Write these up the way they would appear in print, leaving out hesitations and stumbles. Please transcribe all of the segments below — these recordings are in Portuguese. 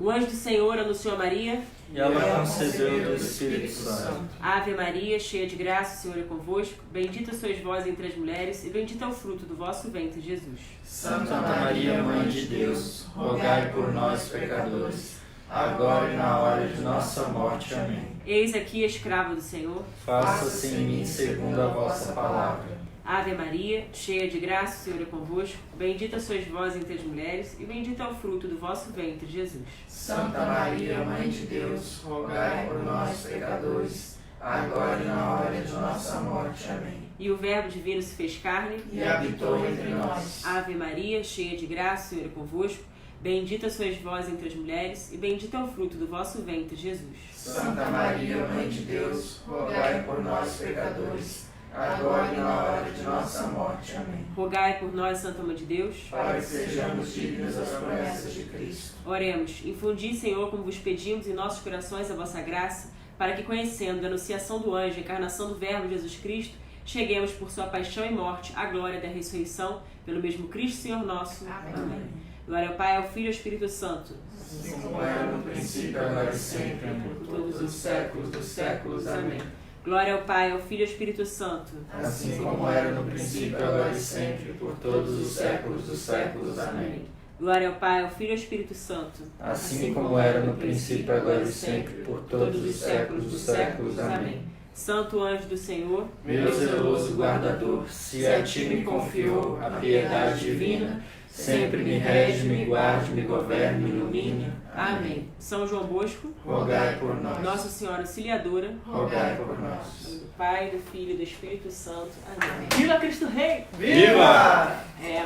O anjo do Senhor anunciou a Maria, e ela concebeu do Espírito Santo. Ave Maria, cheia de graça, o Senhor é convosco. Bendita sois vós entre as mulheres, e bendito é o fruto do vosso ventre, Jesus. Santa Maria, Mãe de Deus, rogai por nós, pecadores, agora e na hora de nossa morte. Amém. Eis aqui a escrava do Senhor. Faça-se em mim segundo a vossa palavra. Ave Maria, cheia de graça, o Senhor é convosco. Bendita sois vós entre as mulheres, e bendito é o fruto do vosso ventre, Jesus. Santa Maria, Mãe de Deus, rogai por nós, pecadores, agora e na hora de nossa morte. Amém. E o Verbo divino se fez carne e habitou entre nós. Ave Maria, cheia de graça, o Senhor é convosco. Bendita sois vós entre as mulheres, e bendito é o fruto do vosso ventre, Jesus. Santa Maria, Mãe de Deus, rogai por nós, pecadores, agora e na hora de nossa morte. Amém. Rogai por nós, Santa Mãe de Deus, para que sejamos dignos das promessas de Cristo. Oremos. Infundi, Senhor, como vos pedimos, em nossos corações a vossa graça, para que, conhecendo a anunciação do anjo, a encarnação do Verbo Jesus Cristo, cheguemos por sua paixão e morte à glória da ressurreição, pelo mesmo Cristo, Senhor nosso. Amém. Glória ao Pai, ao Filho e ao Espírito Santo. Assim como era no princípio, agora e sempre, por todos os séculos dos séculos. Amém. Glória ao Pai, ao Filho e ao Espírito Santo. Assim como era no princípio, agora e sempre, por todos os séculos dos séculos. Amém. Glória ao Pai, ao Filho e ao Espírito Santo. Assim como era no princípio, agora e sempre, por todos os séculos dos séculos. Amém. Santo anjo do Senhor, meu zeloso guardador, se a ti me confiou a piedade divina, sempre me rege, me guarde, me governe, me ilumine. Amém. São João Bosco, rogai por nós. Nossa Senhora Auxiliadora, rogai por nós. Do Pai, do Filho e do Espírito Santo. Amém. Viva Cristo Rei! Viva!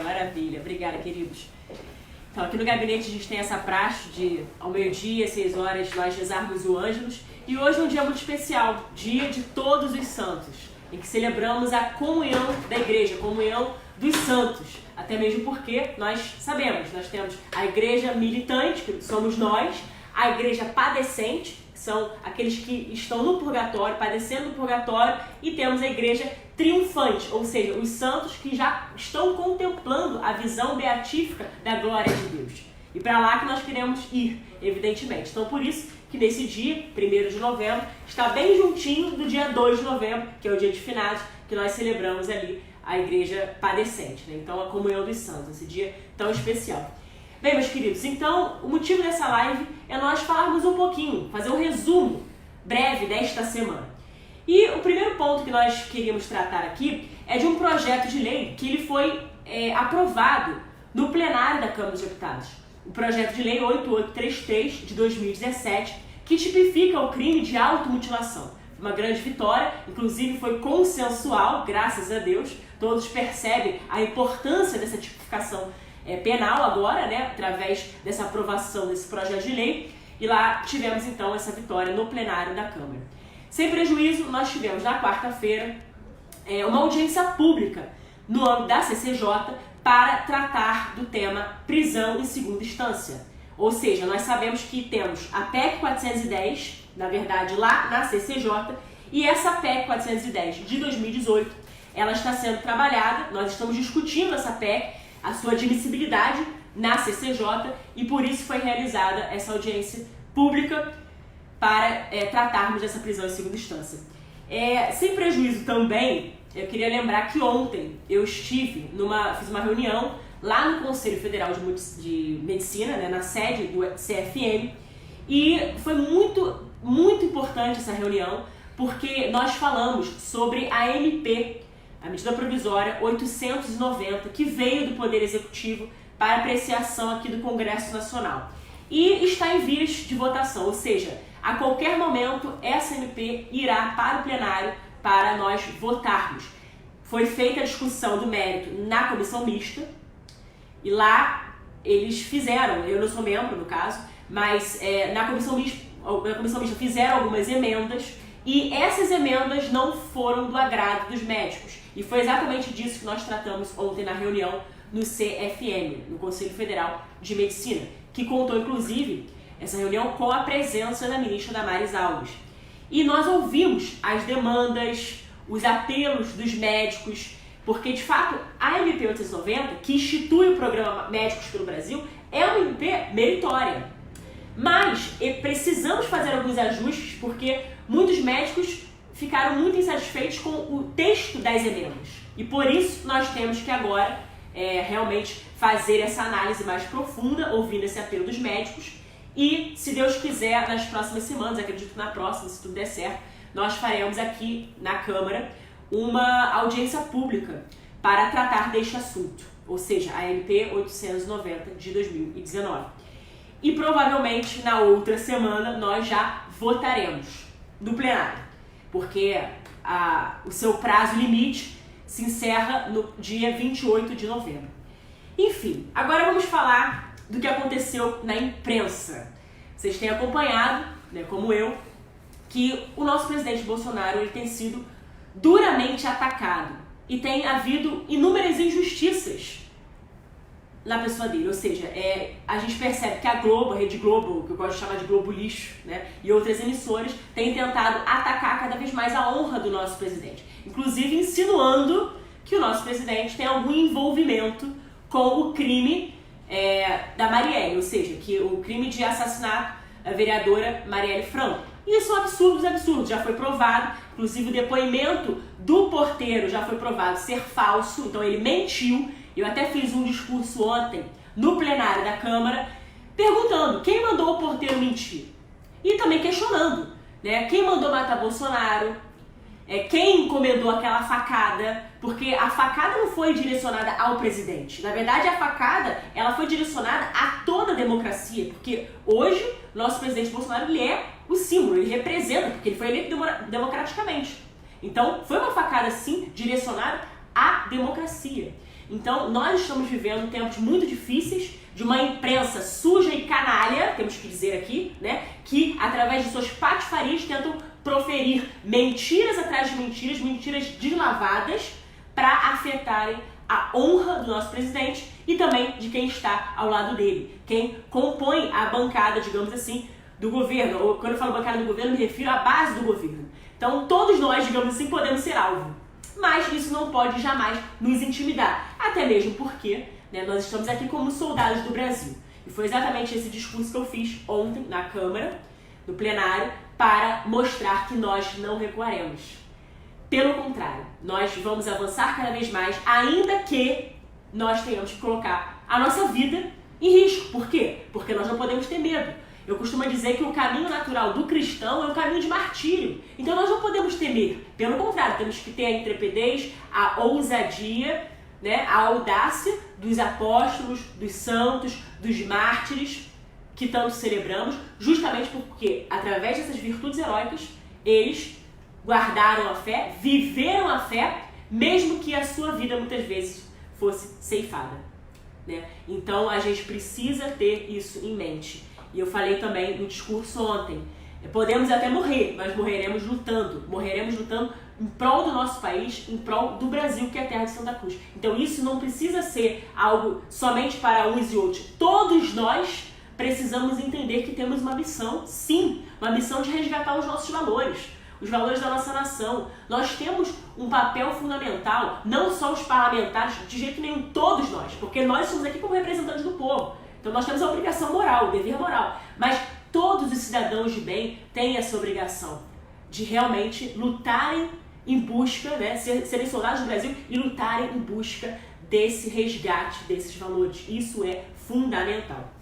Maravilha. Obrigada, queridos. Então, aqui no gabinete a gente tem essa praxe de, ao meio-dia, 6 horas, nós rezarmos o Ângelus. E hoje é um dia muito especial, dia de todos os santos, em que celebramos a comunhão da igreja, a comunhão dos santos. Até mesmo porque nós sabemos, nós temos a igreja militante, que somos nós, a igreja padecente, que são aqueles que estão no purgatório, padecendo no purgatório, e temos a igreja triunfante, ou seja, os santos que já estão contemplando a visão beatífica da glória de Deus. E para lá que nós queremos ir, evidentemente. Então, por isso que nesse dia, 1º de novembro, está bem juntinho do dia 2 de novembro, que é o dia de finados, que nós celebramos ali a igreja padecente, né? Então, a comunhão dos santos, esse dia tão especial. Bem, meus queridos, então, o motivo dessa live é nós falarmos um pouquinho, fazer um resumo breve desta semana. E o primeiro ponto que nós queríamos tratar aqui é de um projeto de lei que ele foi aprovado no plenário da Câmara dos Deputados. O projeto de lei 8833 de 2017, que tipifica o crime de automutilação. Uma grande vitória, inclusive foi consensual, graças a Deus. Todos percebem a importância dessa tipificação penal agora, né, através dessa aprovação desse projeto de lei. E lá tivemos então essa vitória no plenário da Câmara. Sem prejuízo, nós tivemos na quarta-feira uma audiência pública no âmbito da CCJ para tratar do tema prisão em segunda instância. Ou seja, nós sabemos que temos a PEC 410, na verdade, lá na CCJ, e essa PEC 410 de 2018, ela está sendo trabalhada, nós estamos discutindo essa PEC, a sua admissibilidade na CCJ, e por isso foi realizada essa audiência pública para tratarmos dessa prisão em segunda instância. Sem prejuízo também, eu queria lembrar que ontem eu fiz uma reunião lá no Conselho Federal de Medicina, né, na sede do CFM, e foi muito, muito importante essa reunião, porque nós falamos sobre a MP, a medida provisória 890, que veio do Poder Executivo para apreciação aqui do Congresso Nacional. E está em vias de votação, ou seja, a qualquer momento essa MP irá para o plenário para nós votarmos. Foi feita a discussão do mérito na comissão mista, e lá eles fizeram, eu não sou membro no caso, mas na comissão mista fizeram algumas emendas, e essas emendas não foram do agrado dos médicos. E foi exatamente disso que nós tratamos ontem na reunião no CFM, no Conselho Federal de Medicina, que contou inclusive essa reunião com a presença da ministra Damares Alves. E nós ouvimos as demandas, os apelos dos médicos, porque de fato a MP 890, que institui o programa Médicos pelo Brasil, é uma MP meritória. Mas precisamos fazer alguns ajustes porque muitos médicos ficaram muito insatisfeitos com o texto das emendas. E por isso nós temos que agora realmente fazer essa análise mais profunda, ouvindo esse apelo dos médicos. E, se Deus quiser, nas próximas semanas, acredito que na próxima, se tudo der certo, nós faremos aqui na Câmara uma audiência pública para tratar deste assunto, ou seja, a MP 890 de 2019. E provavelmente na outra semana nós já votaremos no plenário, porque o seu prazo limite se encerra no dia 28 de novembro. Enfim, agora vamos falar do que aconteceu na imprensa. Vocês têm acompanhado, né, como eu, que o nosso presidente Bolsonaro ele tem sido duramente atacado e tem havido inúmeras injustiças na pessoa dele. Ou seja, a gente percebe que a Globo, a Rede Globo, que eu gosto de chamar de Globo Lixo, né, e outras emissoras têm tentado atacar cada vez mais a honra do nosso presidente, inclusive insinuando que o nosso presidente tem algum envolvimento com o crime da Marielle, ou seja, que o crime de assassinato da vereadora Marielle Franco. Isso é um absurdo dos absurdos, já foi provado, inclusive o depoimento do porteiro já foi provado ser falso, então ele mentiu. Eu até fiz um discurso ontem no plenário da Câmara perguntando quem mandou o porteiro mentir e também questionando, né, quem mandou matar Bolsonaro, quem encomendou aquela facada, porque a facada não foi direcionada ao presidente. Na verdade, a facada ela foi direcionada a toda a democracia, porque hoje nosso presidente Bolsonaro ele é o símbolo, ele representa, porque ele foi eleito democraticamente. Então, foi uma facada, sim, direcionada à democracia. Então, nós estamos vivendo tempos muito difíceis, de uma imprensa suja e canalha, temos que dizer aqui, né, que através de suas patifarias tentam proferir mentiras atrás de mentiras, mentiras deslavadas, para afetarem a honra do nosso presidente e também de quem está ao lado dele, quem compõe a bancada, digamos assim, do governo. Ou quando eu falo bancada do governo, me refiro à base do governo. Então, todos nós, digamos assim, podemos ser alvo. Mas isso não pode jamais nos intimidar, até mesmo porque, né, nós estamos aqui como soldados do Brasil. E foi exatamente esse discurso que eu fiz ontem na Câmara, no plenário, para mostrar que nós não recuaremos. Pelo contrário, nós vamos avançar cada vez mais, ainda que nós tenhamos que colocar a nossa vida em risco. Por quê? Porque nós não podemos ter medo. Eu costumo dizer que o caminho natural do cristão é um caminho de martírio. Então nós não podemos temer. Pelo contrário, temos que ter a intrepidez, a ousadia, né, a audácia dos apóstolos, dos santos, dos mártires que tanto celebramos, justamente porque, através dessas virtudes heróicas, eles guardaram a fé, viveram a fé, mesmo que a sua vida muitas vezes fosse ceifada, né? Então a gente precisa ter isso em mente. E eu falei também no discurso ontem, podemos até morrer, mas morreremos lutando em prol do nosso país, em prol do Brasil, que é a terra de Santa Cruz. Então isso não precisa ser algo somente para uns e outros. Todos nós precisamos entender que temos uma missão, sim, uma missão de resgatar os nossos valores, os valores da nossa nação. Nós temos um papel fundamental, não só os parlamentares, de jeito nenhum, todos nós, porque nós estamos aqui como representantes do povo. Então nós temos a obrigação moral, o dever moral, mas todos os cidadãos de bem têm essa obrigação de realmente lutarem em busca, né, serem soldados do Brasil e lutarem em busca desse resgate desses valores. Isso é fundamental.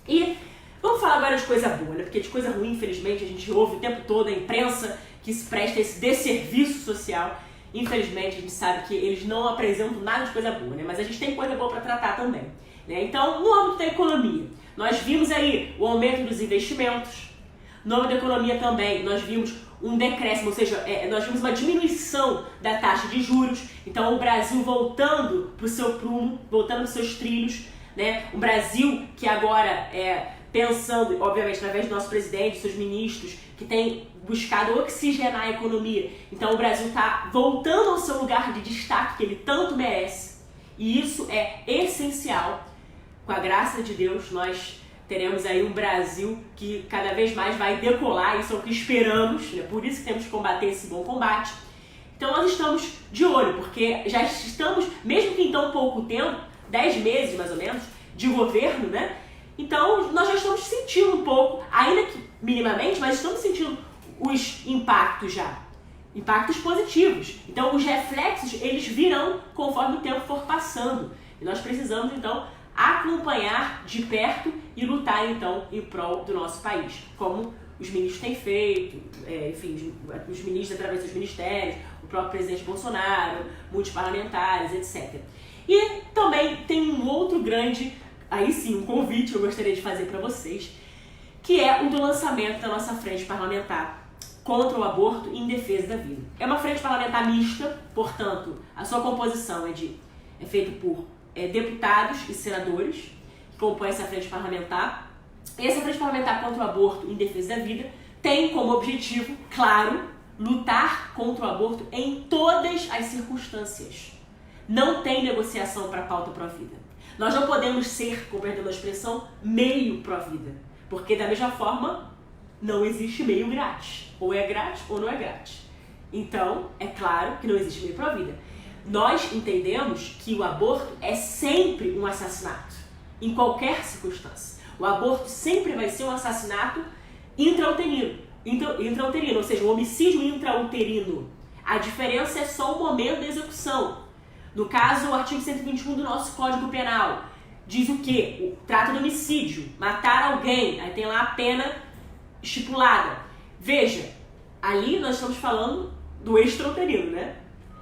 E vamos falar agora de coisa boa, né? Porque de coisa ruim, infelizmente, a gente ouve o tempo todo a imprensa que se presta esse desserviço social. Infelizmente, a gente sabe que eles não apresentam nada de coisa boa, né? Mas a gente tem coisa boa para tratar também, né? Então, no âmbito da economia, nós vimos aí o aumento dos investimentos. No âmbito da economia também, nós vimos um decréscimo, ou seja, nós vimos uma diminuição da taxa de juros. Então, o Brasil voltando para o seu prumo, voltando para os seus trilhos, né? Um Brasil que agora, pensando, obviamente, através do nosso presidente, seus ministros, que tem buscado oxigenar a economia. Então o Brasil está voltando ao seu lugar de destaque que ele tanto merece. E isso é essencial. Com a graça de Deus, nós teremos aí um Brasil que cada vez mais vai decolar, isso é o que esperamos, né? Por isso que temos que combater esse bom combate. Então nós estamos de olho, porque já estamos, mesmo que em tão pouco tempo, 10 meses mais ou menos, de governo, né? Então, nós já estamos sentindo um pouco, ainda que minimamente, mas estamos sentindo os impactos já. Impactos positivos. Então, os reflexos, eles virão conforme o tempo for passando. E nós precisamos, então, acompanhar de perto e lutar, então, em prol do nosso país. Como os ministros têm feito, enfim, os ministros através dos ministérios, o próprio presidente Bolsonaro, muitos parlamentares, etc. E também tem um outro grande, aí sim, um convite que eu gostaria de fazer para vocês, que é o do lançamento da nossa frente parlamentar contra o aborto e em defesa da vida. É uma frente parlamentar mista, portanto, a sua composição é feita por deputados e senadores que compõem essa frente parlamentar. E essa frente parlamentar contra o aborto e em defesa da vida tem como objetivo, claro, lutar contra o aborto em todas as circunstâncias. Não tem negociação para a pauta pró-vida. Nós não podemos ser, com perdão da expressão, meio pró-vida, porque da mesma forma não existe meio grátis. Ou é grátis ou não é grátis. Então, é claro que não existe meio pró-vida. Nós entendemos que o aborto é sempre um assassinato, em qualquer circunstância. O aborto sempre vai ser um assassinato intrauterino, ou seja, um homicídio intrauterino. A diferença é só o momento da execução. No caso, o artigo 121 do nosso Código Penal diz o quê? Trata de homicídio, matar alguém, aí tem lá a pena estipulada. Veja, ali nós estamos falando do extrauterino, né?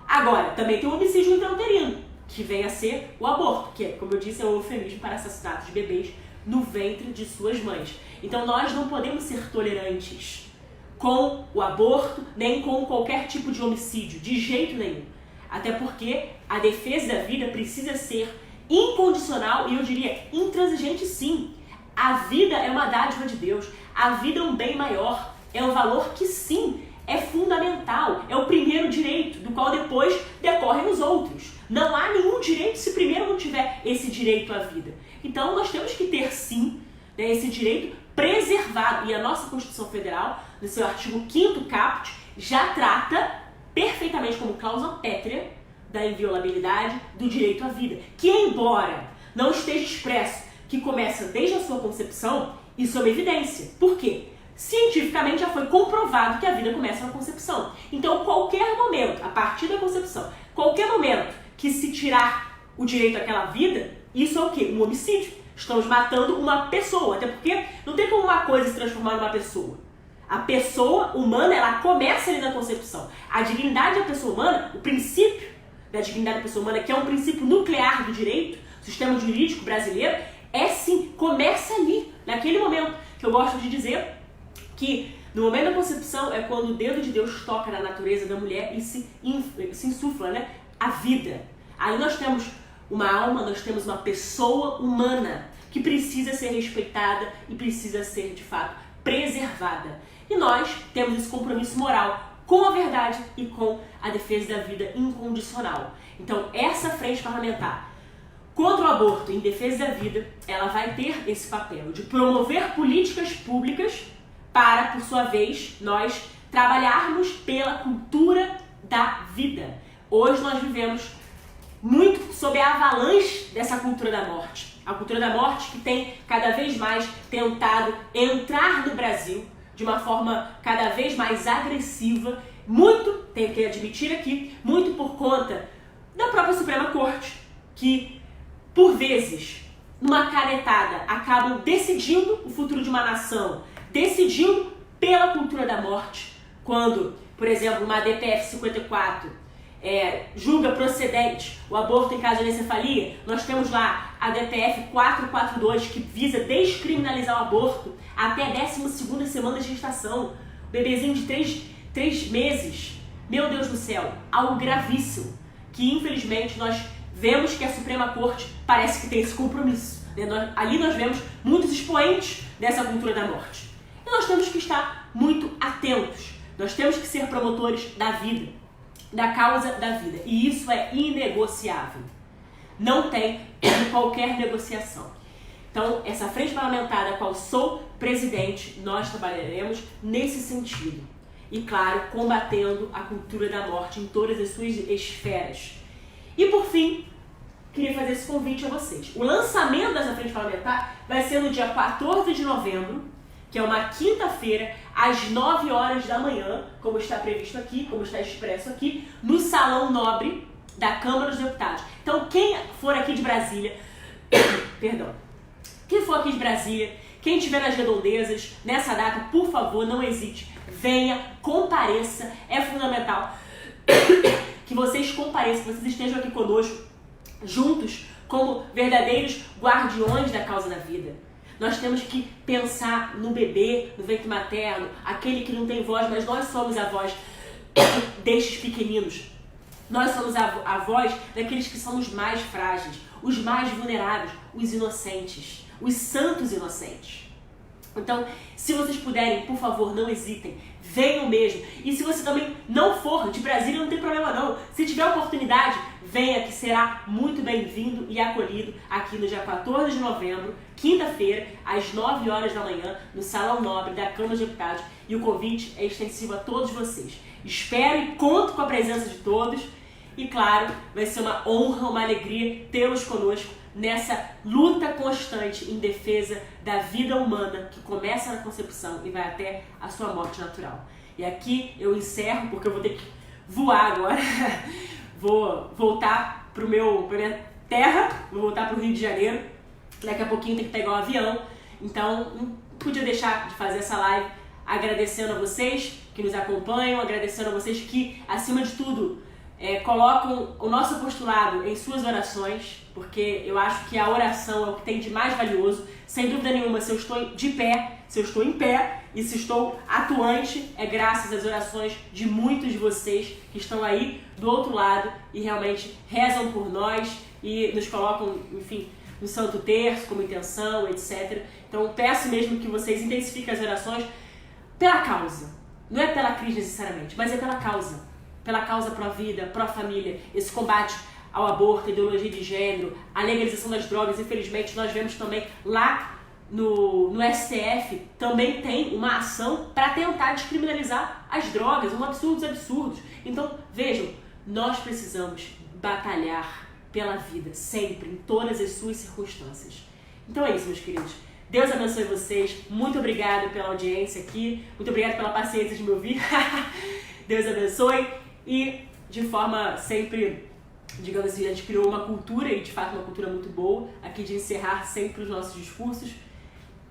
Agora, também tem o homicídio intrauterino, que vem a ser o aborto, que, como eu disse, é um eufemismo para assassinato de bebês no ventre de suas mães. Então nós não podemos ser tolerantes com o aborto, nem com qualquer tipo de homicídio, de jeito nenhum. Até porque a defesa da vida precisa ser incondicional e, eu diria, intransigente sim. A vida é uma dádiva de Deus, a vida é um bem maior, é um valor que sim, é fundamental, é o primeiro direito, do qual depois decorrem os outros. Não há nenhum direito se primeiro não tiver esse direito à vida. Então nós temos que ter sim, né, esse direito preservado. E a nossa Constituição Federal, no seu artigo 5º caput, já trata perfeitamente como cláusula pétrea da inviolabilidade do direito à vida. Que embora não esteja expresso que começa desde a sua concepção, isso é uma evidência. Por quê? Cientificamente já foi comprovado que a vida começa na concepção. Então, qualquer momento, a partir da concepção, qualquer momento que se tirar o direito àquela vida, isso é o quê? Um homicídio. Estamos matando uma pessoa, até porque não tem como uma coisa se transformar numa pessoa. A pessoa humana, ela começa ali na concepção. A dignidade da pessoa humana, o princípio da dignidade da pessoa humana, que é um princípio nuclear do direito, sistema jurídico brasileiro, é sim, começa ali, naquele momento, que eu gosto de dizer que no momento da concepção é quando o dedo de Deus toca na natureza da mulher e se insufla, né, a vida. Aí nós temos uma alma, nós temos uma pessoa humana que precisa ser respeitada e precisa ser, de fato, preservada. E nós temos esse compromisso moral com a verdade e com a defesa da vida incondicional. Então, essa frente parlamentar contra o aborto e em defesa da vida, ela vai ter esse papel de promover políticas públicas para, por sua vez, nós trabalharmos pela cultura da vida. Hoje nós vivemos muito sob a avalanche dessa cultura da morte. A cultura da morte que tem cada vez mais tentado entrar no Brasil de uma forma cada vez mais agressiva, muito, tenho que admitir aqui, muito por conta da própria Suprema Corte, que, por vezes, numa canetada, acabam decidindo o futuro de uma nação, decidindo pela cultura da morte, quando, por exemplo, uma DPF 54 julga procedente o aborto em caso de anencefalia, nós temos lá a DPF 442, que visa descriminalizar o aborto até a 12ª semana de gestação. Bebezinho de 3 meses. Meu Deus do céu, algo gravíssimo, que infelizmente nós vemos que a Suprema Corte parece que tem esse compromisso. Né? Ali nós vemos muitos expoentes dessa cultura da morte. E nós temos que estar muito atentos. Nós temos que ser promotores da vida, da causa da vida. E isso é inegociável. Não tem qualquer negociação. Então, essa frente parlamentar da qual sou presidente, nós trabalharemos nesse sentido. E, claro, combatendo a cultura da morte em todas as suas esferas. E, por fim, queria fazer esse convite a vocês. O lançamento dessa frente parlamentar vai ser no dia 14 de novembro, que é uma quinta-feira, às 9 horas da manhã, como está previsto aqui, como está expresso aqui, no Salão Nobre da Câmara dos Deputados. Então, quem for aqui de Brasília, perdão, quem for aqui de Brasília, quem estiver nas redondezas, nessa data, por favor, não hesite, venha, compareça, é fundamental que vocês compareçam, que vocês estejam aqui conosco, juntos, como verdadeiros guardiões da causa da vida. Nós temos que pensar no bebê, no ventre materno, aquele que não tem voz, mas nós somos a voz destes pequeninos. Nós somos a voz daqueles que são os mais frágeis, os mais vulneráveis, os inocentes, os santos inocentes. Então, se vocês puderem, por favor, não hesitem, venham mesmo. E se você também não for de Brasília, não tem problema não. Se tiver oportunidade, venha, que será muito bem-vindo e acolhido aqui no dia 14 de novembro, quinta-feira, às 9 horas da manhã, no Salão Nobre da Câmara dos Deputados. E o convite é extensivo a todos vocês. Espero e conto com a presença de todos. E claro, vai ser uma honra, uma alegria tê-los conosco nessa luta constante em defesa da vida humana que começa na concepção e vai até a sua morte natural. E aqui eu encerro, porque eu vou ter que voar agora. Vou voltar pra minha terra, vou voltar para o Rio de Janeiro. Daqui a pouquinho tem que pegar um avião. Então, não podia deixar de fazer essa live agradecendo a vocês que nos acompanham, agradecendo a vocês que, acima de tudo, colocam o nosso postulado em suas orações, porque eu acho que a oração é o que tem de mais valioso. Sem dúvida nenhuma, se eu estou de pé, se eu estou em pé e se estou atuante, é graças às orações de muitos de vocês que estão aí do outro lado e realmente rezam por nós e nos colocam, enfim, no Santo Terço como intenção, etc. Então peço mesmo que vocês intensifiquem as orações pela causa. Não é pela crise necessariamente, mas é pela causa. Pela causa pró-vida, pró-família, esse combate ao aborto, ideologia de gênero, a legalização das drogas. Infelizmente, nós vemos também lá no STF, também tem uma ação para tentar descriminalizar as drogas, um absurdo dos absurdos. Então, vejam, nós precisamos batalhar pela vida, sempre, em todas as suas circunstâncias. Então é isso, meus queridos. Deus abençoe vocês. Muito obrigado pela audiência aqui. Muito obrigado pela paciência de me ouvir. Deus abençoe. E de forma sempre, digamos assim, a gente criou uma cultura, e de fato uma cultura muito boa, aqui de encerrar sempre os nossos discursos,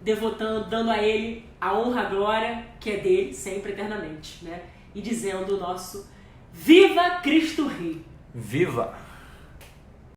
devotando, dando a Ele a honra, a glória, que é dele, sempre, eternamente, né? E dizendo o nosso Viva Cristo Rei! Viva!